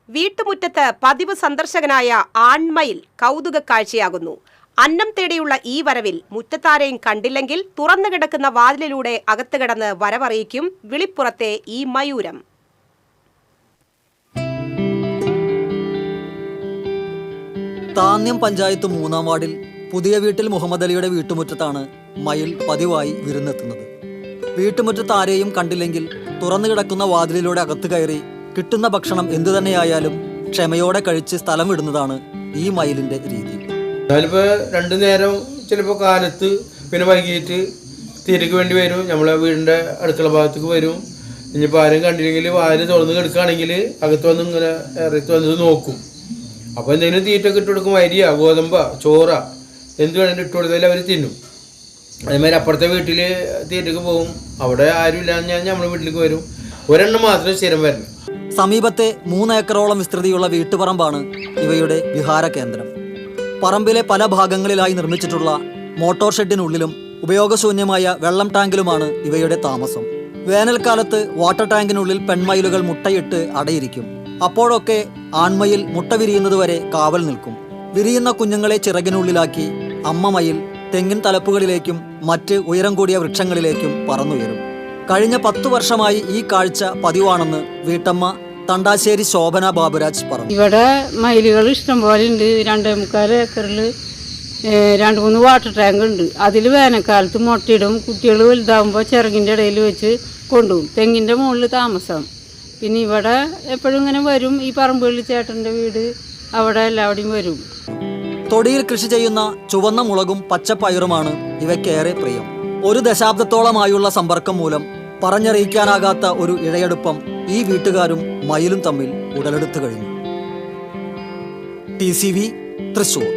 വീട്ടുമുറ്റത്ത് പതിവ് സന്ദർശകനായ ആൺമയിൽ കൗതുക കാഴ്ചയാകുന്നു. അന്നം തേടിയുള്ള ഈ വരവിൽ മുറ്റത്താരെയും കണ്ടില്ലെങ്കിൽ തുറന്നു കിടക്കുന്ന വാതിലിലൂടെ അകത്ത് കിടന്ന് വരവറിയിക്കും വിളിപ്പുറത്തെ ഈ മയൂരം. താന്യം പഞ്ചായത്ത് 3-ാം വാർഡിൽ പുതിയ വീട്ടിൽ മുഹമ്മദ് അലിയുടെ വീട്ടുമുറ്റത്താണ് മയിൽ പതിവായി വിരുന്നെത്തുന്നത്. വീട്ടുമുറ്റത്ത് ആരെയും കണ്ടില്ലെങ്കിൽ തുറന്നു കിടക്കുന്ന വാതിലിലൂടെ അകത്ത് കയറി കിട്ടുന്ന ഭക്ഷണം എന്തുതന്നെയായാലും ക്ഷമയോടെ കഴിച്ച് സ്ഥലം വിടുന്നതാണ് ഈ മയിലിന്റെ രീതി. ഞാനിപ്പോൾ 2 നേരം ചിലപ്പോൾ കാലത്ത് പിന്നെ വൈകിട്ട് തീരക്ക് വേണ്ടി വരും. നമ്മളെ വീടിൻ്റെ അടുക്കള ഭാഗത്തേക്ക് വരും. ഇനിയിപ്പോൾ ആരും കണ്ടില്ലെങ്കിൽ വാല് തുറന്ന് കിടക്കുകയാണെങ്കിൽ അകത്ത് വന്ന് ഇങ്ങനെ ഇറത്ത് വന്നത് നോക്കും. അപ്പോൾ എന്തെങ്കിലും തീറ്റൊക്കെ ഇട്ട് കൊടുക്കും. അരിയ, ഗോതമ്പ, ചോറ എന്ത് വേണമെങ്കിലും ഇട്ട് കൊടുത്താൽ അവർ തിന്നും. അതേമാതിരി അപ്പുറത്തെ വീട്ടിൽ തീറ്റക്ക് പോകും. അവിടെ ആരും ഇല്ലാന്ന് ഞാൻ നമ്മുടെ വീട്ടിലേക്ക് വരും. ഒരെണ്ണം മാത്രം സ്ഥിരം വരണം. സമീപത്തെ 3 ഏക്കറോളം വിസ്തൃതിയുള്ള വീട്ടുപറമ്പാണ് ഇവയുടെ വിഹാര കേന്ദ്രം. പറമ്പിലെ പല ഭാഗങ്ങളിലായി നിർമ്മിച്ചിട്ടുള്ള മോട്ടോർ ഷെഡിനുള്ളിലും ഉപയോഗശൂന്യമായ വെള്ളം ടാങ്കിലുമാണ് ഇവയുടെ താമസം. വേനൽക്കാലത്ത് വാട്ടർ ടാങ്കിനുള്ളിൽ പെൺമയിലുകൾ മുട്ടയിട്ട് അടയിരിക്കും. അപ്പോഴൊക്കെ ആൺമയിൽ മുട്ട വിരിയുന്നതുവരെ കാവൽ നിൽക്കും. വിരിയുന്ന കുഞ്ഞുങ്ങളെ ചിറകിനുള്ളിലാക്കി അമ്മ മയിൽ തെങ്ങിൻ തലപ്പുകളിലേക്കും മറ്റ് ഉയരം കൂടിയ വൃക്ഷങ്ങളിലേക്കും പറന്നുയരും. കഴിഞ്ഞ 10 വർഷമായി ഈ കാഴ്ച പതിവാണെന്ന് വീട്ടമ്മ തണ്ടാശ്ശേരി ശോഭന ബാബുരാജ് പറഞ്ഞു. ഇവിടെ മയിലുകൾ ഇഷ്ടം പോലെ ഉണ്ട്. 2.25 ഏക്കറിൽ 2-3 വാട്ടർ ടാങ്ക് ഉണ്ട്. അതിൽ വേനൽക്കാലത്ത് മുട്ടയിടും. കുട്ടികൾ വലുതാകുമ്പോൾ ചിറകിൻ്റെ ഇടയിൽ വെച്ച് കൊണ്ടുപോകും. തെങ്ങിൻ്റെ മുകളിൽ താമസം. പിന്നെ ഇവിടെ എപ്പോഴും ഇങ്ങനെ വരും. ഈ പറമ്പുകളിൽ ചേട്ടൻ്റെ വീട് അവിടെ എല്ലാവിടെയും വരും. തൊടിയിൽ കൃഷി ചെയ്യുന്ന ചുവന്ന മുളകും പച്ചപ്പയറുമാണ് ഇവയ്ക്കേറെ പ്രിയം. 1 ദശാബ്ദത്തോളമായുള്ള സമ്പർക്കം മൂലം പറഞ്ഞറിയിക്കാനാകാത്ത ഒരു ഇഴയെടുപ്പം ഈ വീട്ടുകാരും മയിലും തമ്മിൽ ഉടലെടുത്തു കഴിഞ്ഞു. TCV തൃശ്ശൂർ.